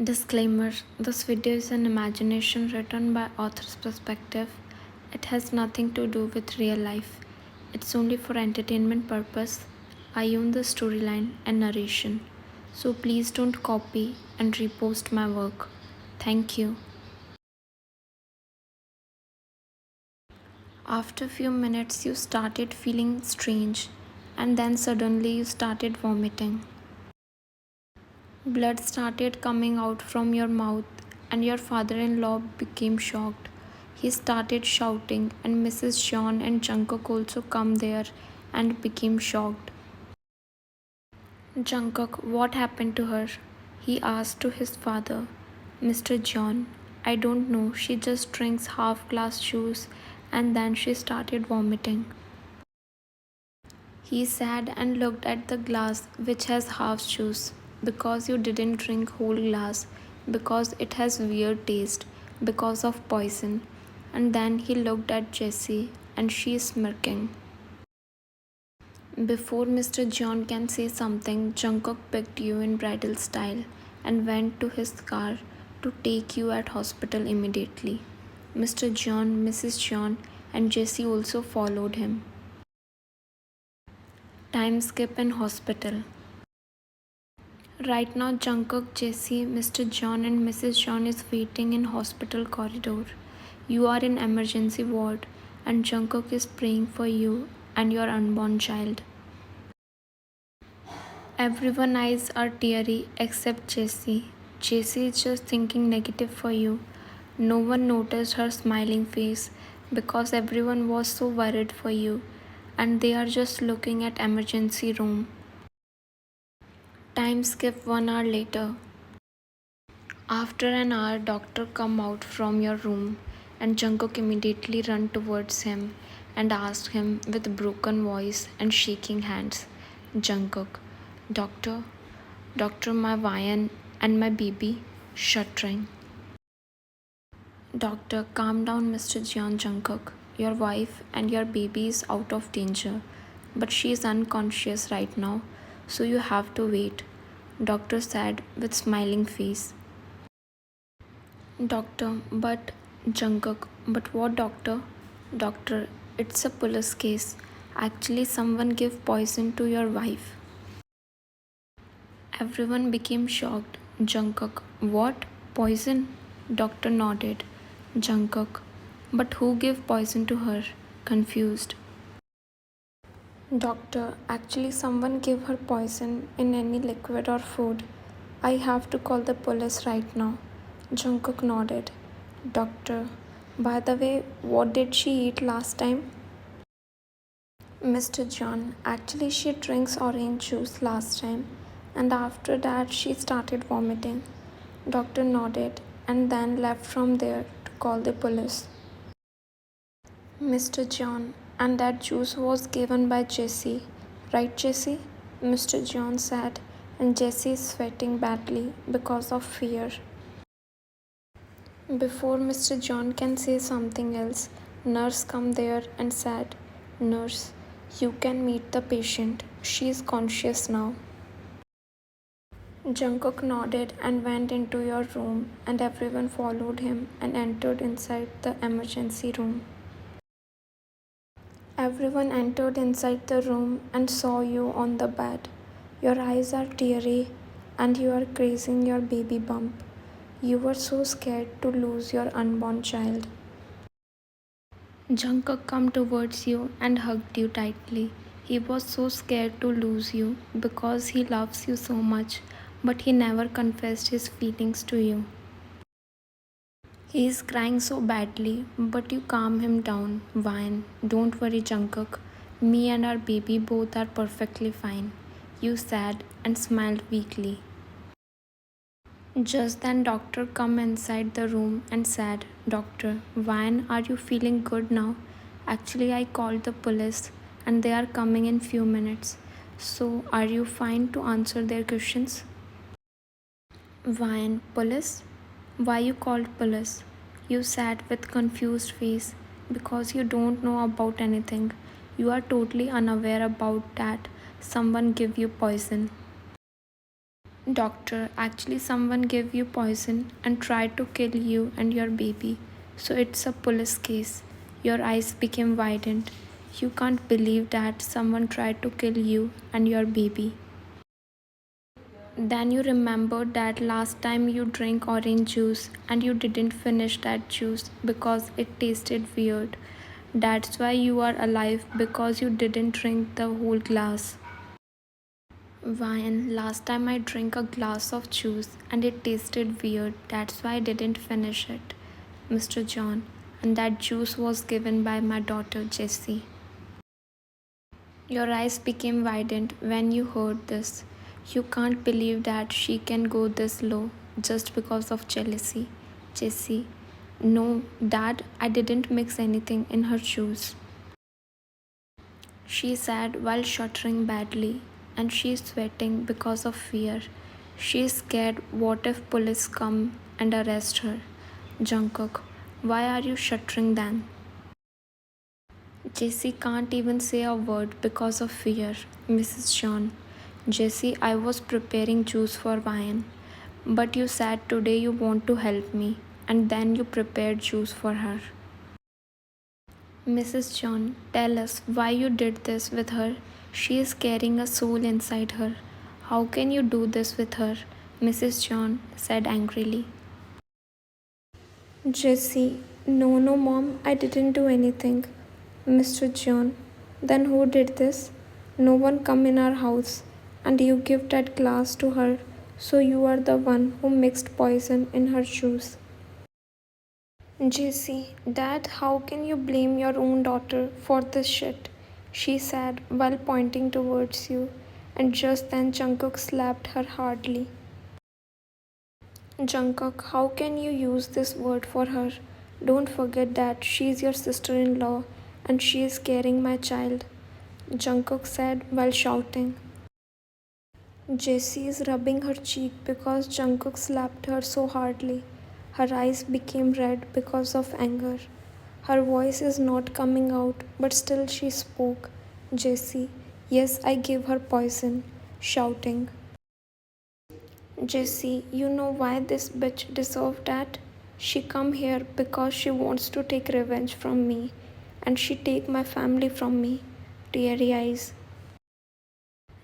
Disclaimer: this video is an imagination written by author's perspective. It has nothing to do with real life. It's only for entertainment purpose. I own the storyline and narration. So please don't copy and repost my work. Thank you. After a few minutes, you started feeling strange, and then suddenly you started vomiting. Blood started coming out from your mouth, and your father in law became shocked. He started shouting, and Mrs. John and Jungkook also come there and became shocked. Jungkook, what happened to her? He asked to his father. Mr. John, I don't know. She just drinks half glass juice and then she started vomiting. He sat and looked at the glass which has half juice. Because you didn't drink whole glass, because it has weird taste, because of poison. And then he looked at Jessie and she is smirking. Before Mr. John can say something, Jungkook picked you in bridal style and went to his car to take you at hospital immediately. Mr. John, Mrs. John and Jessie also followed him. Time skip in hospital. Right now, Jungkook, Jessie, Mr. John, and Mrs. John is waiting in hospital corridor. You are in emergency ward, and Jungkook is praying for you and your unborn child. Everyone's eyes are teary except Jessie. Jessie is just thinking negative for you. No one noticed her smiling face because everyone was so worried for you, and they are just looking at emergency room. Time skip 1 hour later. After an hour, doctor come out from your room and Jungkook immediately run towards him and asked him with broken voice and shaking hands, Jungkook, doctor, my Vian and my baby shuddering. Doctor, calm down, Mr. Jeon Jungkook. Your wife and your baby is out of danger, but she is unconscious right now, so you have to wait, doctor said with smiling face. Doctor, but Jungkook, but what doctor? Doctor, it's a police case. Actually, someone gave poison to your wife. Everyone became shocked. Jungkook, what? Poison? Doctor nodded. Jungkook, but who gave poison to her? Confused. Doctor, actually someone gave her poison in any liquid or food. I have to call the police right now. Jungkook nodded. Doctor, by the way, what did she eat last time? Mr. John, actually she drinks orange juice last time and after that she started vomiting. Doctor nodded and then left from there to call the police. Mr. John, and that juice was given by Jessie, right Jessie? Mr. John said, and Jessie is sweating badly because of fear. Before Mr. John can say something else, nurse come there and said, Nurse, you can meet the patient. She is conscious now. Jungkook nodded and went into your room and everyone followed him and entered inside the emergency room. Everyone entered inside the room and saw you on the bed. Your eyes are teary and you are grazing your baby bump. You were so scared to lose your unborn child. Jungkook came towards you and hugged you tightly. He was so scared to lose you because he loves you so much, but he never confessed his feelings to you. He is crying so badly, but you calm him down. Vine, don't worry, Jungkook. Me and our baby both are perfectly fine. You said and smiled weakly. Just then doctor come inside the room and said, Doctor, Vine, are you feeling good now? Actually, I called the police and they are coming in few minutes. So, are you fine to answer their questions? Vine, police? Why you called police? You sat with confused face because you don't know about anything. You are totally unaware about that someone give you poison. Doctor, actually, someone gave you poison and tried to kill you and your baby. So it's a police case. Your eyes became widened. You can't believe that someone tried to kill you and your baby. Then you remembered that last time you drank orange juice and you didn't finish that juice because it tasted weird. That's why you are alive because you didn't drink the whole glass. Wine. Last time I drank a glass of juice and it tasted weird. That's why I didn't finish it, Mr. John. And that juice was given by my daughter Jessie. Your eyes became widened when you heard this. You can't believe that she can go this low just because of jealousy. Jessie. No, Dad, I didn't mix anything in her juice, she said while shuddering badly, and she's sweating because of fear. She's scared what if police come and arrest her. Jungkook, why are you shuddering then? Jessie can't even say a word because of fear. Mrs. John, Jessie, I was preparing juice for wine, but you said today you want to help me, and then you prepared juice for her. Mrs. John, tell us why you did this with her. She is carrying a soul inside her. How can you do this with her? Mrs. John said angrily. Jessie, no, mom, I didn't do anything. Mr. John, then who did this? No one come in our house, and you give that glass to her, so you are the one who mixed poison in her juice. Jessie, Dad, how can you blame your own daughter for this shit? She said while pointing towards you, and just then Jungkook slapped her hardly. Jungkook, how can you use this word for her? Don't forget that she is your sister in law and she is carrying my child, Jungkook said while shouting. Jessie is rubbing her cheek because Jungkook slapped her so hardly. Her eyes became red because of anger. Her voice is not coming out, but still she spoke. Jessie, yes, I gave her poison, shouting. Jessie, you know why this bitch deserved that? She come here because she wants to take revenge from me, and she take my family from me. Teary eyes.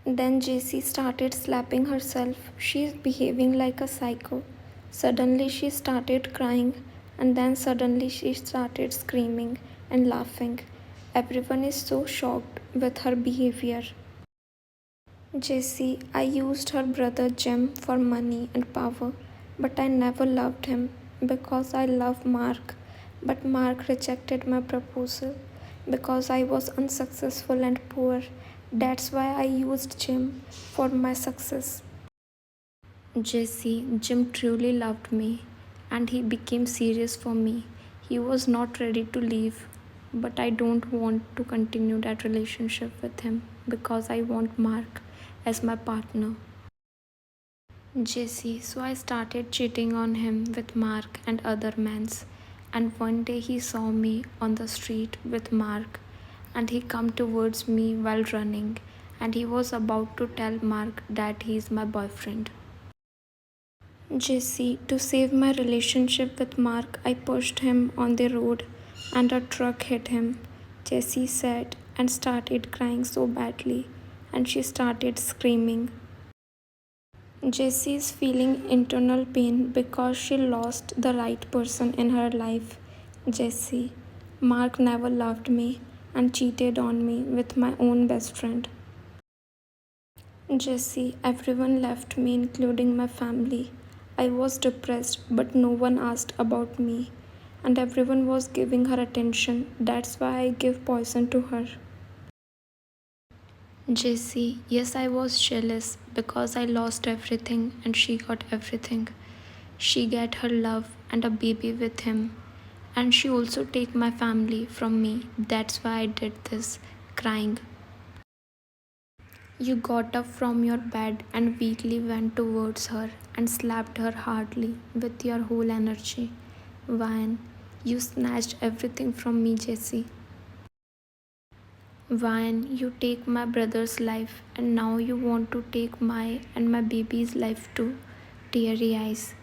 Then Jessie started slapping herself. She is behaving like a psycho. Suddenly she started crying, and then suddenly she started screaming and laughing. Everyone is so shocked with her behavior. Jessie, I used her brother Jem for money and power, but I never loved him because I love Mark. But Mark rejected my proposal because I was unsuccessful and poor. That's why I used Jim for my success. Jesse, Jim truly loved me and he became serious for me. He was not ready to leave, but I don't want to continue that relationship with him because I want Mark as my partner. Jesse, so I started cheating on him with Mark and other men's. And one day he saw me on the street with Mark and he come towards me while running and he was about to tell Mark that he is my boyfriend. Jesse, to save my relationship with Mark, I pushed him on the road and a truck hit him. Jessie said and started crying so badly and she started screaming. Jessie is feeling internal pain because she lost the right person in her life. Jessie, Mark never loved me and cheated on me with my own best friend. Jessie, everyone left me, including my family. I was depressed, but no one asked about me, and everyone was giving her attention. That's why I gave poison to her. Jessie, yes, I was jealous because I lost everything and she got everything. She get her love and a baby with him, and she also take my family from me. That's why I did this, crying. You got up from your bed and weakly went towards her and slapped her hardly with your whole energy. Wine, you snatched everything from me, Jessie. When you take my brother's life and now you want to take my and my baby's life too. Teary eyes.